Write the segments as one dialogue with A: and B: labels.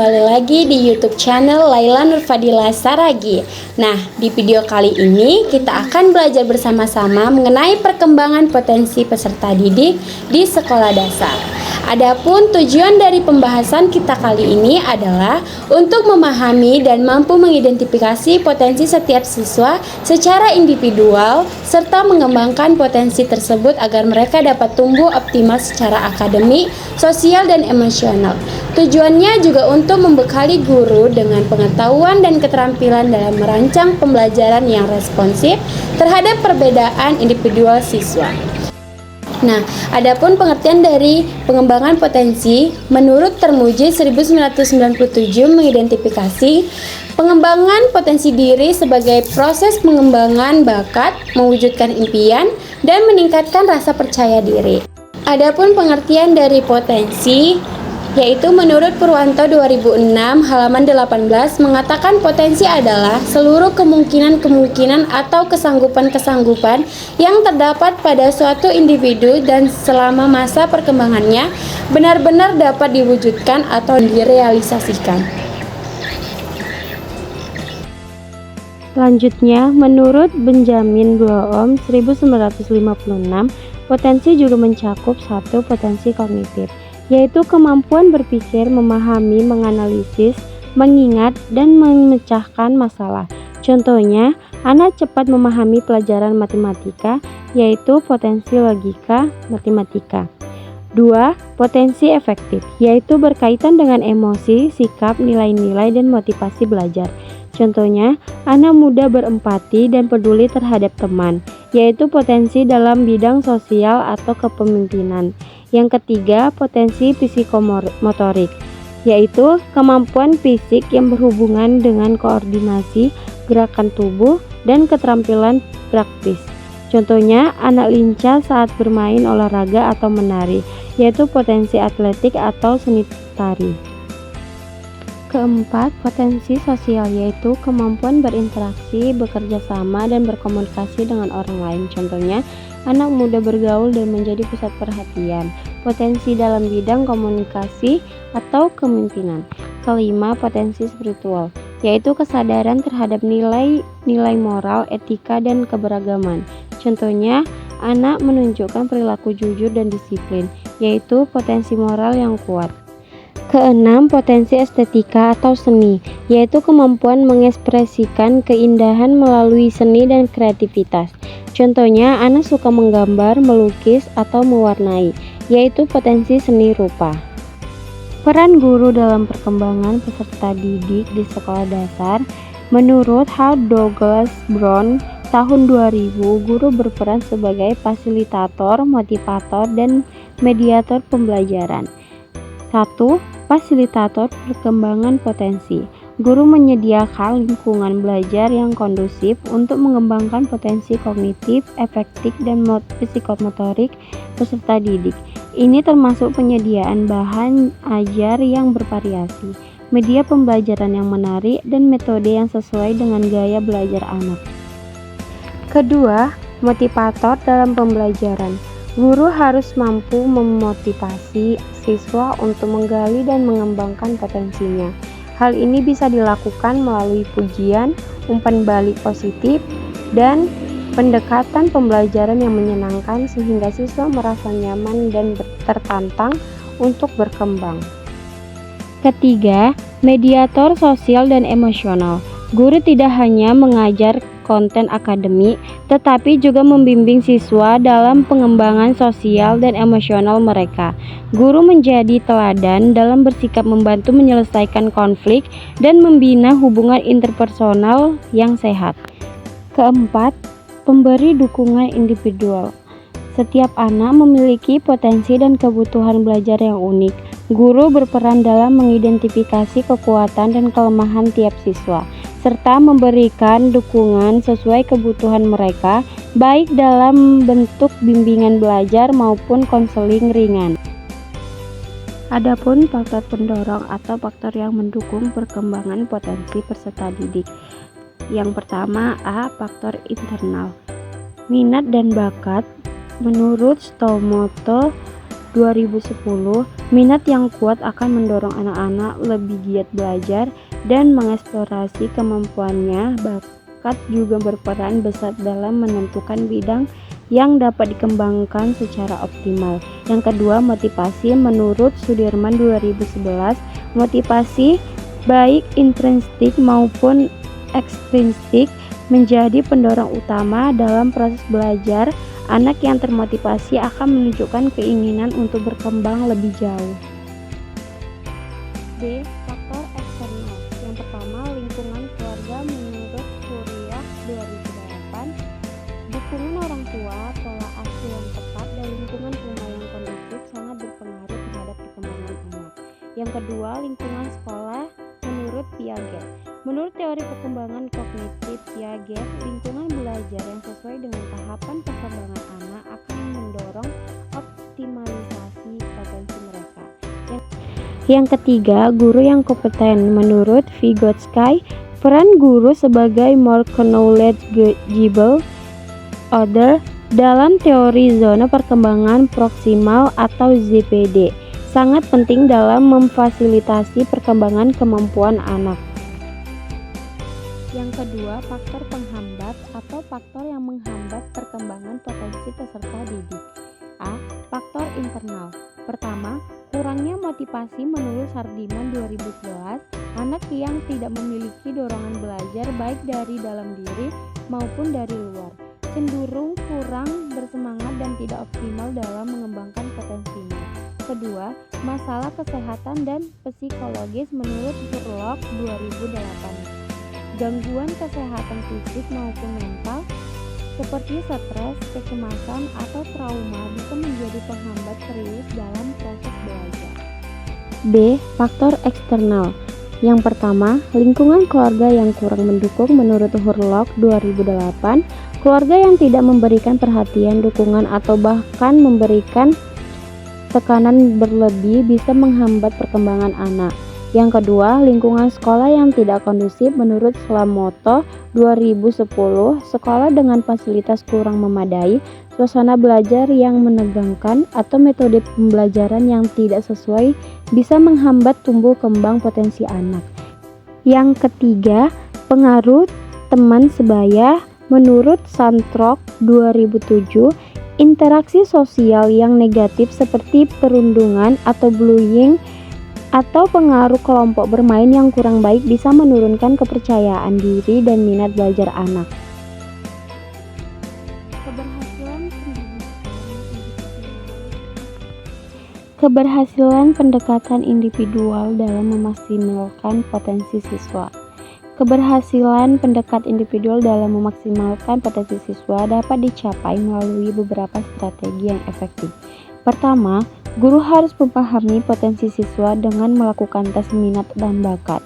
A: kembali lagi di YouTube channel Laila Nurfadila Saragi. Nah, di video kali ini kita akan belajar bersama-sama mengenai perkembangan potensi peserta didik di sekolah dasar. Adapun tujuan dari pembahasan kita kali ini adalah untuk memahami dan mampu mengidentifikasi potensi setiap siswa secara individual serta mengembangkan potensi tersebut agar mereka dapat tumbuh optimal secara akademik, sosial, dan emosional. Tujuannya juga untuk membekali guru dengan pengetahuan dan keterampilan dalam merancang pembelajaran yang responsif terhadap perbedaan individual siswa. Nah, adapun pengertian dari pengembangan potensi, menurut Termuji 1997 mengidentifikasi pengembangan potensi diri sebagai proses pengembangan bakat, mewujudkan impian, dan meningkatkan rasa percaya diri. Adapun pengertian dari potensi, yaitu menurut Purwanto 2006 halaman 18 mengatakan potensi adalah seluruh kemungkinan-kemungkinan atau kesanggupan-kesanggupan yang terdapat pada suatu individu dan selama masa perkembangannya benar-benar dapat diwujudkan atau direalisasikan.
B: Selanjutnya, menurut Benjamin Bloom 1956, potensi juga mencakup satu potensi kognitif, yaitu kemampuan berpikir, memahami, menganalisis, mengingat, dan memecahkan masalah. Contohnya, anak cepat memahami pelajaran matematika, yaitu potensi logika matematika. 2. Potensi efektif, yaitu berkaitan dengan emosi, sikap, nilai-nilai, dan motivasi belajar. Contohnya, anak muda berempati dan peduli terhadap teman, yaitu potensi dalam bidang sosial atau kepemimpinan. Yang ketiga, potensi psikomotorik, yaitu kemampuan fisik yang berhubungan dengan koordinasi, gerakan tubuh, dan keterampilan praktis. Contohnya, anak lincah saat bermain olahraga atau menari, yaitu potensi atletik atau seni tari. Keempat, potensi sosial, yaitu kemampuan berinteraksi, bekerja sama, dan berkomunikasi dengan orang lain. Contohnya, anak muda bergaul dan menjadi pusat perhatian. Potensi dalam bidang komunikasi atau kepemimpinan. Kelima, potensi spiritual, yaitu kesadaran terhadap nilai moral, etika, dan keberagaman. Contohnya, anak menunjukkan perilaku jujur dan disiplin, yaitu potensi moral yang kuat. Keenam, potensi estetika atau seni, yaitu kemampuan mengekspresikan keindahan melalui seni dan kreativitas. Contohnya, anak suka menggambar, melukis, atau mewarnai, yaitu potensi seni rupa. Peran guru dalam perkembangan peserta didik di sekolah dasar. Menurut Howard Douglas Brown tahun 2000, guru berperan sebagai fasilitator, motivator, dan mediator pembelajaran. 1. Fasilitator perkembangan potensi. Guru menyediakan lingkungan belajar yang kondusif untuk mengembangkan potensi kognitif, efektif, dan psikomotorik peserta didik. Ini termasuk penyediaan bahan ajar yang bervariasi, media pembelajaran yang menarik, dan metode yang sesuai dengan gaya belajar anak. Kedua, motivator dalam pembelajaran. Guru harus mampu memotivasi siswa untuk menggali dan mengembangkan potensinya. Hal ini bisa dilakukan melalui pujian, umpan balik positif, dan pendekatan pembelajaran yang menyenangkan sehingga siswa merasa nyaman dan tertantang untuk berkembang. Ketiga, mediator sosial dan emosional. Guru tidak hanya mengajar konten akademik, tetapi juga membimbing siswa dalam pengembangan sosial dan emosional mereka. Guru menjadi teladan dalam bersikap membantu menyelesaikan konflik dan membina hubungan interpersonal yang sehat. Keempat, pemberi dukungan individual. Setiap anak memiliki potensi dan kebutuhan belajar yang unik. Guru berperan dalam mengidentifikasi kekuatan dan kelemahan tiap siswa, serta memberikan dukungan sesuai kebutuhan mereka, baik dalam bentuk bimbingan belajar maupun konseling ringan. Adapun faktor pendorong atau faktor yang mendukung perkembangan potensi peserta didik. Yang pertama, A. Faktor internal. Minat dan bakat. Menurut Stomoto 2010, minat yang kuat akan mendorong anak-anak lebih giat belajar dan mengeksplorasi kemampuannya. Bakat juga berperan besar dalam menentukan bidang yang dapat dikembangkan secara optimal. Yang kedua, motivasi. Menurut Sudirman 2011, motivasi baik intrinsik maupun ekstrinsik menjadi pendorong utama dalam proses belajar. Anak yang termotivasi akan menunjukkan keinginan untuk berkembang lebih jauh. D. Faktor eksternal. Yang pertama, lingkungan keluarga. Menurut Kuryah 2008, dukungan orang tua, pola asuh yang tepat, dan lingkungan rumah yang kondusif sangat berpengaruh terhadap perkembangan anak. Yang kedua, lingkungan sekolah. Menurut Piaget. Menurut teori perkembangan kognitif Piaget, lingkungan belajar yang sesuai dengan tahapan perkembangan anak akan mendorong optimalisasi potensi mereka. Yang ketiga, guru yang kompeten. Menurut Vygotsky, peran guru sebagai more knowledgeable other dalam teori zona perkembangan proksimal atau ZPD sangat penting dalam memfasilitasi perkembangan kemampuan anak. Yang kedua, faktor penghambat atau faktor yang menghambat perkembangan potensi peserta didik. A. Faktor internal. Pertama, kurangnya motivasi. Menurut Sardiman 2011, anak yang tidak memiliki dorongan belajar baik dari dalam diri maupun dari luar cenderung kurang bersemangat dan tidak optimal dalam mengembangkan potensinya. Kedua, masalah kesehatan dan psikologis. Menurut Furlock 2008, gangguan kesehatan fisik maupun mental seperti stres, kecemasan, atau trauma bisa menjadi penghambat serius dalam proses belajar. B. Faktor eksternal. Yang pertama, lingkungan keluarga yang kurang mendukung. Menurut Furlock 2008, keluarga yang tidak memberikan perhatian, dukungan, atau bahkan memberikan tekanan berlebih bisa menghambat perkembangan anak. Yang kedua, lingkungan sekolah yang tidak kondusif. Menurut Slamoto 2010, sekolah dengan fasilitas kurang memadai, suasana belajar yang menegangkan, atau metode pembelajaran yang tidak sesuai bisa menghambat tumbuh kembang potensi anak. Yang ketiga, pengaruh teman sebaya. Menurut Santrok 2007, interaksi sosial yang negatif seperti perundungan atau bullying atau pengaruh kelompok bermain yang kurang baik bisa menurunkan kepercayaan diri dan minat belajar anak. Keberhasilan pendekatan individual dalam memaksimalkan potensi siswa. Keberhasilan pendekat individual dalam memaksimalkan potensi siswa dapat dicapai melalui beberapa strategi yang efektif. Pertama, guru harus memahami potensi siswa dengan melakukan tes minat dan bakat,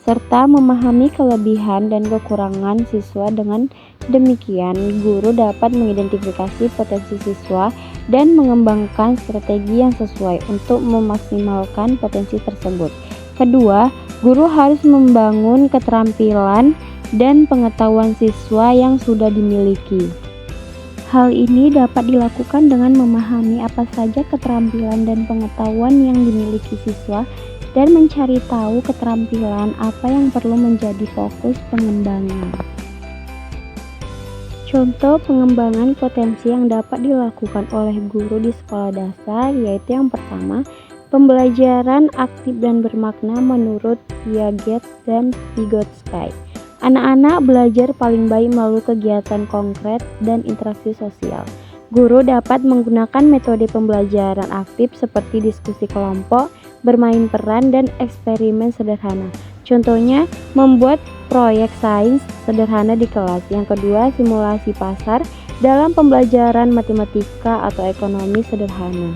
B: serta memahami kelebihan dan kekurangan siswa. Dengan demikian, guru dapat mengidentifikasi potensi siswa dan mengembangkan strategi yang sesuai untuk memaksimalkan potensi tersebut. Kedua, guru harus membangun keterampilan dan pengetahuan siswa yang sudah dimiliki. Hal ini dapat dilakukan dengan memahami apa saja keterampilan dan pengetahuan yang dimiliki siswa dan mencari tahu keterampilan apa yang perlu menjadi fokus pengembangan. Contoh pengembangan potensi yang dapat dilakukan oleh guru di sekolah dasar yaitu yang pertama, pembelajaran aktif dan bermakna. Menurut Piaget dan Vygotsky, anak-anak belajar paling baik melalui kegiatan konkret dan interaksi sosial. Guru dapat menggunakan metode pembelajaran aktif seperti diskusi kelompok, bermain peran, dan eksperimen sederhana. Contohnya, membuat proyek sains sederhana di kelas. Yang kedua, simulasi pasar dalam pembelajaran matematika atau ekonomi sederhana.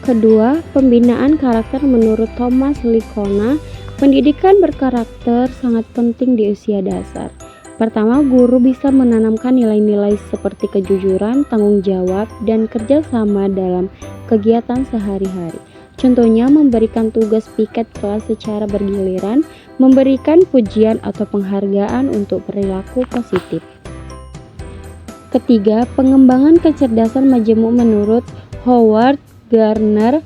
B: Kedua, pembinaan karakter. Menurut Thomas Licona, pendidikan berkarakter sangat penting di usia dasar. Pertama, guru bisa menanamkan nilai-nilai seperti kejujuran, tanggung jawab, dan kerjasama dalam kegiatan sehari-hari. Contohnya, memberikan tugas piket kelas secara bergiliran, memberikan pujian atau penghargaan untuk perilaku positif. Ketiga, pengembangan kecerdasan majemuk. Menurut Howard Gardner.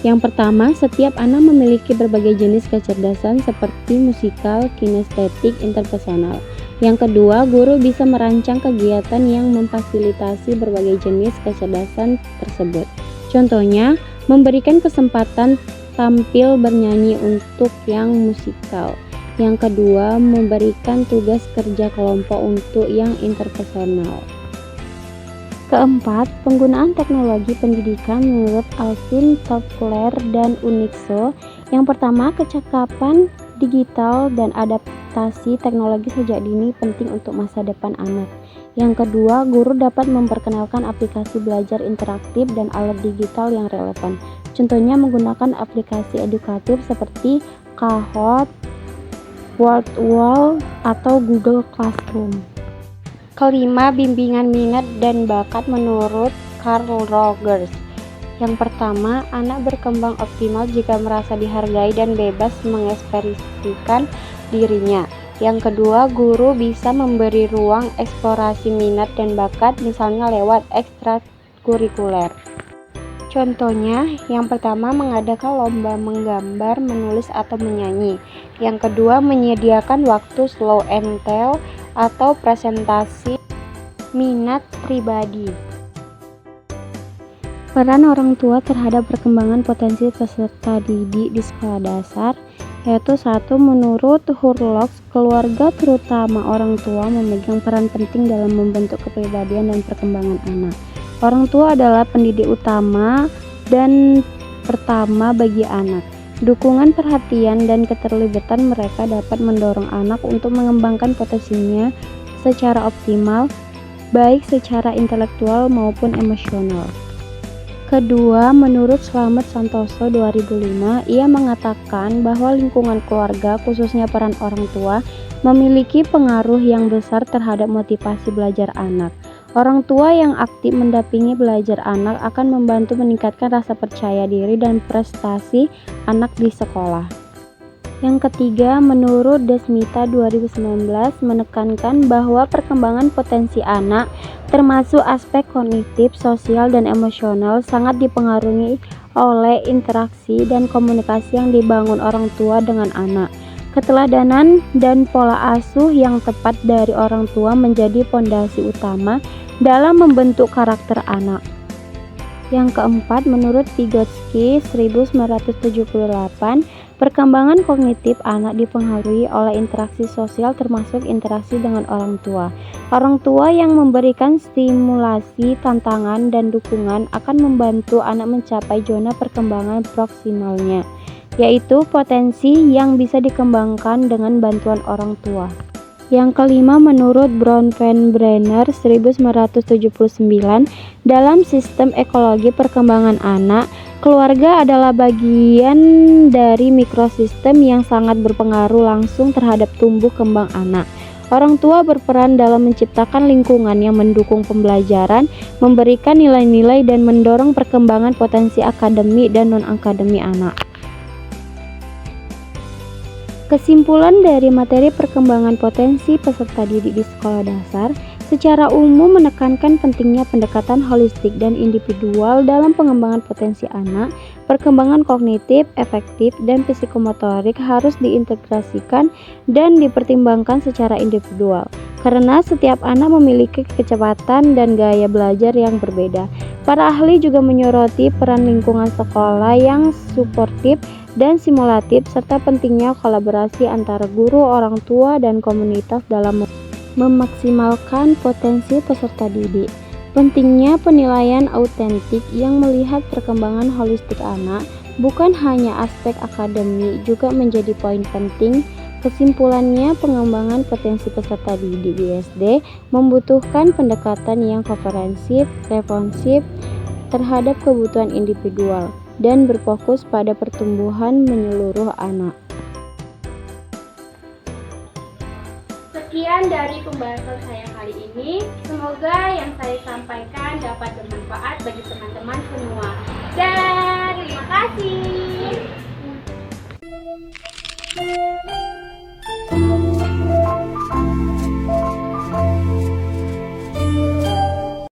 B: Yang pertama, setiap anak memiliki berbagai jenis kecerdasan seperti musikal, kinestetik, interpersonal. Yang kedua, guru bisa merancang kegiatan yang memfasilitasi berbagai jenis kecerdasan tersebut. Contohnya, memberikan kesempatan tampil bernyanyi untuk yang musikal. Yang kedua, memberikan tugas kerja kelompok untuk yang interpersonal. Keempat, penggunaan teknologi pendidikan menurut Alvin Toffler dan Unixo. Yang pertama, kecakapan digital dan adaptasi teknologi sejak dini penting untuk masa depan anak. Yang kedua, guru dapat memperkenalkan aplikasi belajar interaktif dan alat digital yang relevan. Contohnya menggunakan aplikasi edukatif seperti Kahoot, Wordwall, atau Google Classroom. Kelima, bimbingan minat dan bakat menurut Carl Rogers. Yang pertama, anak berkembang optimal jika merasa dihargai dan bebas mengekspresikan dirinya. Yang kedua, guru bisa memberi ruang eksplorasi minat dan bakat, misalnya lewat ekstrakurikuler. Contohnya, yang pertama mengadakan lomba menggambar, menulis, atau menyanyi. Yang kedua, menyediakan waktu slow and tell atau presentasi minat pribadi. Peran orang tua terhadap perkembangan potensi peserta didik di sekolah dasar, yaitu 1. Menurut Hurlock, keluarga terutama orang tua memegang peran penting dalam membentuk kepribadian dan perkembangan anak. Orang tua adalah pendidik utama dan pertama bagi anak. Dukungan, perhatian, dan keterlibatan mereka dapat mendorong anak untuk mengembangkan potensinya secara optimal, baik secara intelektual maupun emosional. Kedua, menurut Slamet Santoso 2005, ia mengatakan bahwa lingkungan keluarga, khususnya peran orang tua, memiliki pengaruh yang besar terhadap motivasi belajar anak. Orang tua yang aktif mendampingi belajar anak akan membantu meningkatkan rasa percaya diri dan prestasi anak di sekolah. Yang ketiga, menurut Desmita 2019 menekankan bahwa perkembangan potensi anak, termasuk aspek kognitif, sosial, dan emosional, sangat dipengaruhi oleh interaksi dan komunikasi yang dibangun orang tua dengan anak. Keteladanan dan pola asuh yang tepat dari orang tua menjadi fondasi utama dalam membentuk karakter anak. Yang keempat, menurut Vygotsky 1978, perkembangan kognitif anak dipengaruhi oleh interaksi sosial termasuk interaksi dengan orang tua. Orang tua yang memberikan stimulasi, tantangan, dan dukungan akan membantu anak mencapai zona perkembangan proksimalnya, yaitu potensi yang bisa dikembangkan dengan bantuan orang tua. Yang kelima, menurut Bronfenbrenner 1979, dalam sistem ekologi perkembangan anak, keluarga adalah bagian dari mikrosistem yang sangat berpengaruh langsung terhadap tumbuh kembang anak. Orang tua berperan dalam menciptakan lingkungan yang mendukung pembelajaran, memberikan nilai-nilai, dan mendorong perkembangan potensi akademik dan non-akademik anak. Kesimpulan dari materi perkembangan potensi peserta didik di sekolah dasar secara umum menekankan pentingnya pendekatan holistik dan individual dalam pengembangan potensi anak. Perkembangan kognitif, efektif, dan psikomotorik harus diintegrasikan dan dipertimbangkan secara individual, karena setiap anak memiliki kecepatan dan gaya belajar yang berbeda. Para ahli juga menyoroti peran lingkungan sekolah yang suportif dan simulatif, serta pentingnya kolaborasi antara guru, orang tua, dan komunitas dalam memaksimalkan potensi peserta didik. Pentingnya penilaian autentik yang melihat perkembangan holistik anak, bukan hanya aspek akademik, juga menjadi poin penting. Kesimpulannya, pengembangan potensi peserta didik di SD membutuhkan pendekatan yang komprehensif, responsif terhadap kebutuhan individual, dan berfokus pada pertumbuhan menyeluruh anak.
A: Sekian dari pembahasan saya kali ini. Semoga yang saya sampaikan dapat bermanfaat bagi teman-teman semua. Dan terima kasih.